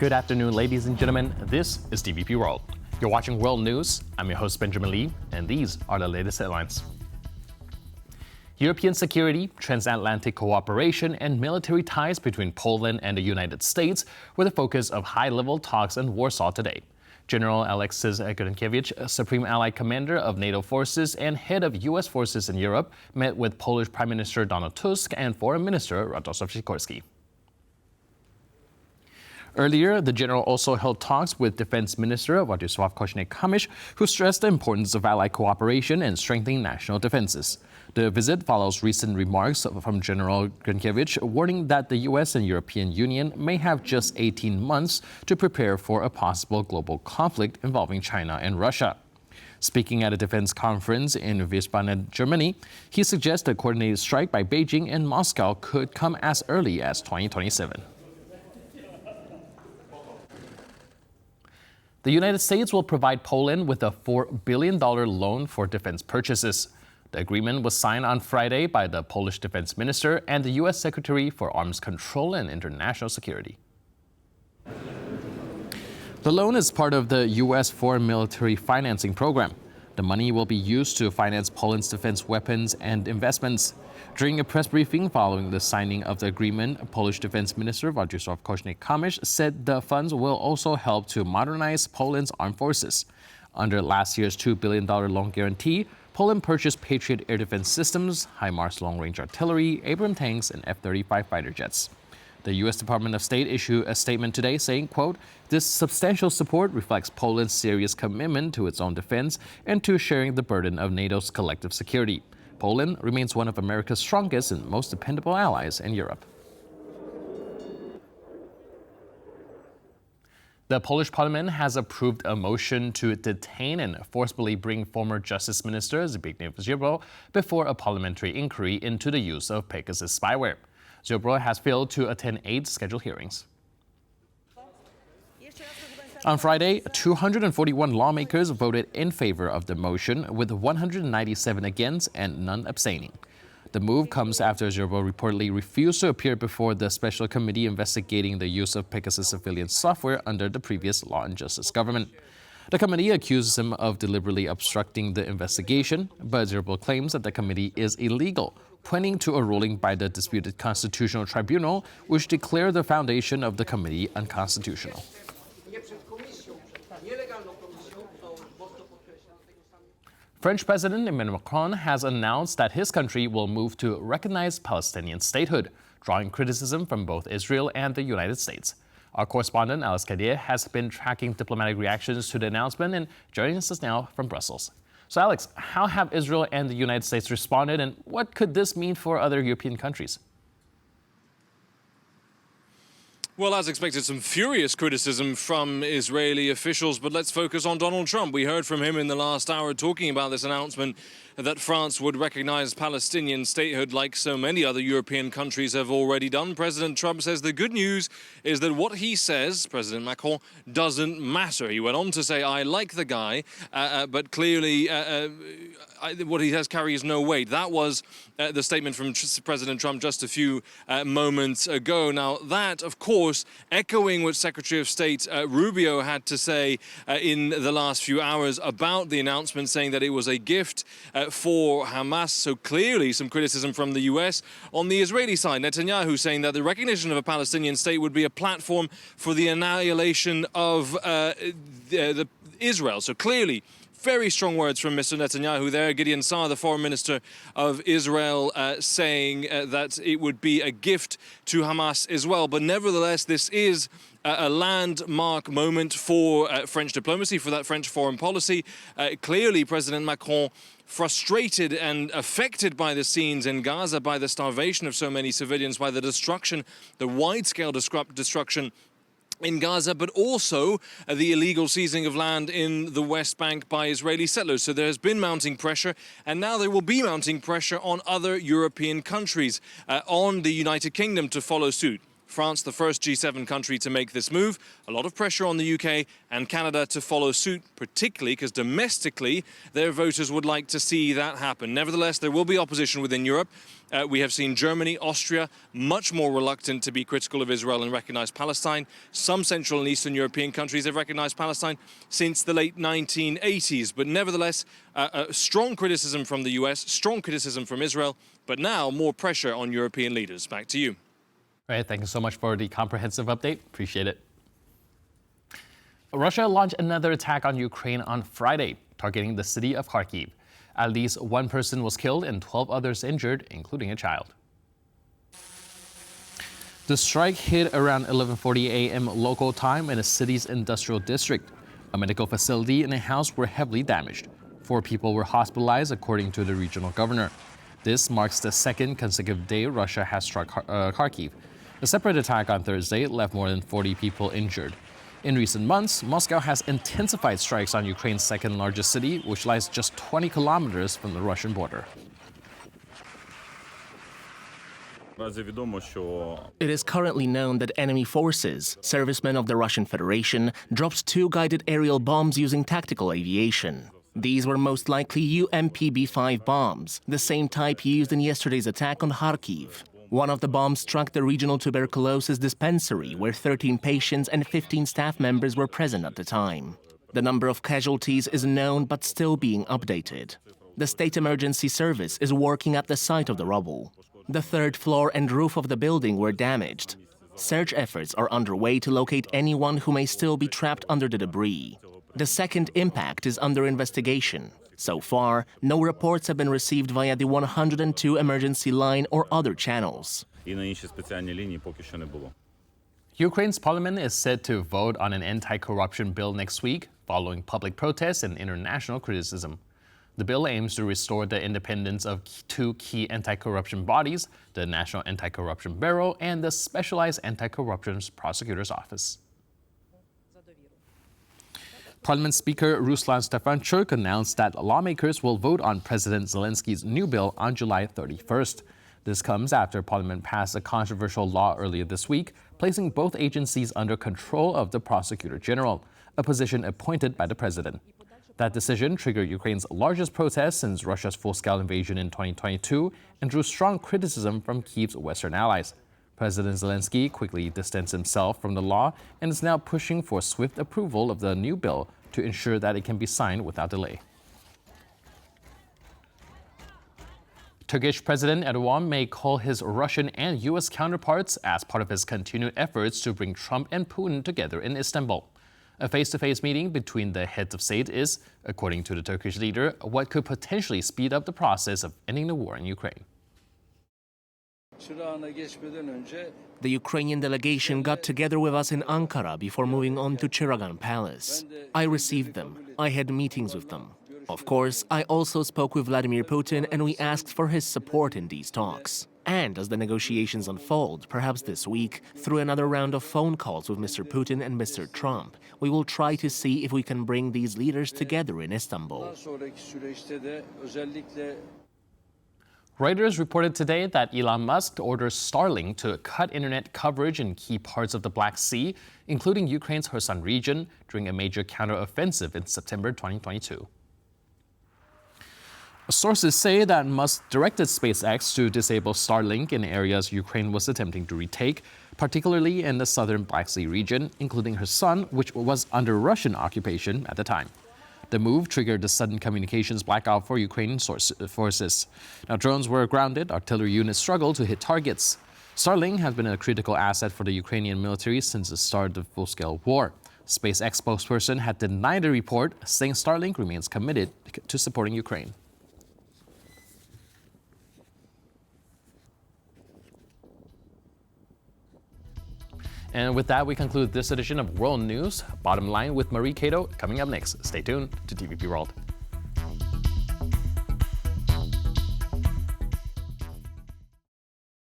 Good afternoon, ladies and gentlemen. This is TVP World. You're watching World News. I'm your host, Benjamin Lee, and these are the latest headlines. European security, transatlantic cooperation, and military ties between Poland and the United States were the focus of high-level talks in Warsaw today. General Alexus Grynkewich, Supreme Allied Commander of NATO forces and head of U.S. forces in Europe, met with Polish Prime Minister Donald Tusk and Foreign Minister Radosław Sikorski. Earlier, the general also held talks with Defense Minister Radosław, who stressed the importance of allied cooperation and strengthening national defenses. The visit follows recent remarks from General Grynkewich warning that the U.S. and European Union may have just 18 months to prepare for a possible global conflict involving China and Russia. Speaking at a defense conference in Wiesbaden, Germany, he suggests a coordinated strike by Beijing and Moscow could come as early as 2027. The United States will provide Poland with a $4 billion loan for defense purchases. The agreement was signed on Friday by the Polish Defense Minister and the U.S. Secretary for Arms Control and International Security. The loan is part of the U.S. Foreign Military Financing Program. The money will be used to finance Poland's defense weapons and investments. During a press briefing following the signing of the agreement, Polish Defense Minister Radosław said the funds will also help to modernize Poland's armed forces. Under last year's $2 billion loan guarantee, Poland purchased Patriot air defense systems, HIMARS long-range artillery, Abrams tanks, and F-35 fighter jets. The U.S. Department of State issued a statement today saying, quote, "This substantial support reflects Poland's serious commitment to its own defense and to sharing the burden of NATO's collective security. Poland remains one of America's strongest and most dependable allies in Europe." The Polish parliament has approved a motion to detain and forcibly bring former Justice Minister Zbigniew Ziobro before a parliamentary inquiry into the use of Pegasus spyware. Ziobro has failed to attend 8 scheduled hearings. On Friday, 241 lawmakers voted in favor of the motion, with 197 against and none abstaining. The move comes after Ziobro reportedly refused to appear before the special committee investigating the use of Pegasus surveillance software under the previous Law and Justice government. The committee accuses him of deliberately obstructing the investigation, but Ziobro claims that the committee is illegal, pointing to a ruling by the disputed Constitutional Tribunal, which declared the foundation of the committee unconstitutional. French President Emmanuel Macron has announced that his country will move to recognize Palestinian statehood, drawing criticism from both Israel and the United States. Our correspondent Alexus has been tracking diplomatic reactions to the announcement and joining us now from Brussels. So Alex, how have Israel and the United States responded, and what could this mean for other European countries? Well, as expected, some furious criticism from Israeli officials, but let's focus on Donald Trump. We heard from him in the last hour talking about this announcement that France would recognize Palestinian statehood like so many other European countries have already done. President Trump says the good news is that what he says, President Macron, doesn't matter. He went on to say, "I like the guy, but clearly what he has carries no weight." That was the statement from President Trump just a few moments ago. Now, that, of course, echoing what Secretary of State Rubio had to say in the last few hours about the announcement, saying that it was a gift for Hamas. So clearly some criticism from the U.S. On the Israeli side, Netanyahu saying that the recognition of a Palestinian state would be a platform for the annihilation of Israel. So clearly, very strong words from Mr. Netanyahu there. Gideon Saar, the foreign minister of Israel, saying that it would be a gift to Hamas as well. But nevertheless, this is a landmark moment for French diplomacy, for that French foreign policy. Clearly, President Macron frustrated and affected by the scenes in Gaza, by the starvation of so many civilians, by the destruction, the wide-scale destruction in Gaza, but also the illegal seizing of land in the West Bank by Israeli settlers. So there has been mounting pressure, and now there will be mounting pressure on other European countries, on the United Kingdom to follow suit. France, the first G7 country to make this move. A lot of pressure on the UK and Canada to follow suit, particularly because domestically their voters would like to see that happen. Nevertheless, there will be opposition within Europe. We have seen Germany, Austria, much more reluctant to be critical of Israel and recognize Palestine. Some Central and Eastern European countries have recognized Palestine since the late 1980s. But nevertheless, strong criticism from the US, strong criticism from Israel, but now more pressure on European leaders. Back to you. All right, thank you so much for the comprehensive update. Appreciate it. Russia launched another attack on Ukraine on Friday, targeting the city of Kharkiv. At least one person was killed and 12 others injured, including a child. The strike hit around 11:40 a.m. local time in the city's industrial district. A medical facility and a house were heavily damaged. 4 people were hospitalized, according to the regional governor. This marks the second consecutive day Russia has struck Kharkiv. A separate attack on Thursday left more than 40 people injured. In recent months, Moscow has intensified strikes on Ukraine's second largest city, which lies just 20 kilometers from the Russian border. It is currently known that enemy forces, servicemen of the Russian Federation, dropped 2 guided aerial bombs using tactical aviation. These were most likely UMP-B5 bombs, the same type used in yesterday's attack on Kharkiv. One of the bombs struck the regional tuberculosis dispensary, where 13 patients and 15 staff members were present at the time. The number of casualties is known but still being updated. The State Emergency Service is working at the site of the rubble. The 3rd floor and roof of the building were damaged. Search efforts are underway to locate anyone who may still be trapped under the debris. The second impact is under investigation. So far, no reports have been received via the 102 emergency line or other channels. Ukraine's parliament is set to vote on an anti-corruption bill next week, following public protests and international criticism. The bill aims to restore the independence of 2 key anti-corruption bodies, the National Anti-Corruption Bureau and the Specialized Anti-Corruption Prosecutor's Office. Parliament Speaker Ruslan Stefanchuk announced that lawmakers will vote on President Zelensky's new bill on July 31st. This comes after Parliament passed a controversial law earlier this week, placing both agencies under control of the Prosecutor General, a position appointed by the president. That decision triggered Ukraine's largest protest since Russia's full-scale invasion in 2022 and drew strong criticism from Kyiv's Western allies. President Zelensky quickly distanced himself from the law and is now pushing for swift approval of the new bill to ensure that it can be signed without delay. Turkish President Erdogan may call his Russian and U.S. counterparts as part of his continued efforts to bring Trump and Putin together in Istanbul. A face-to-face meeting between the heads of state is, according to the Turkish leader, what could potentially speed up the process of ending the war in Ukraine. The Ukrainian delegation got together with us in Ankara before moving on to Chiragan Palace. I received them. I had meetings with them. Of course, I also spoke with Vladimir Putin and we asked for his support in these talks. And as the negotiations unfold, perhaps this week, through another round of phone calls with Mr. Putin and Mr. Trump, we will try to see if we can bring these leaders together in Istanbul. Reuters reported today that Elon Musk orders Starlink to cut internet coverage in key parts of the Black Sea, including Ukraine's Kherson region, during a major counteroffensive in September 2022. Sources say that Musk directed SpaceX to disable Starlink in areas Ukraine was attempting to retake, particularly in the southern Black Sea region, including Kherson, which was under Russian occupation at the time. The move triggered the sudden communications blackout for Ukrainian forces. Now, drones were grounded, artillery units struggled to hit targets. Starlink has been a critical asset for the Ukrainian military since the start of the full-scale war. SpaceX spokesperson had denied the report, saying Starlink remains committed to supporting Ukraine. And with that, we conclude this edition of World News. Bottom Line with Marie Cato coming up next. Stay tuned to TVP World.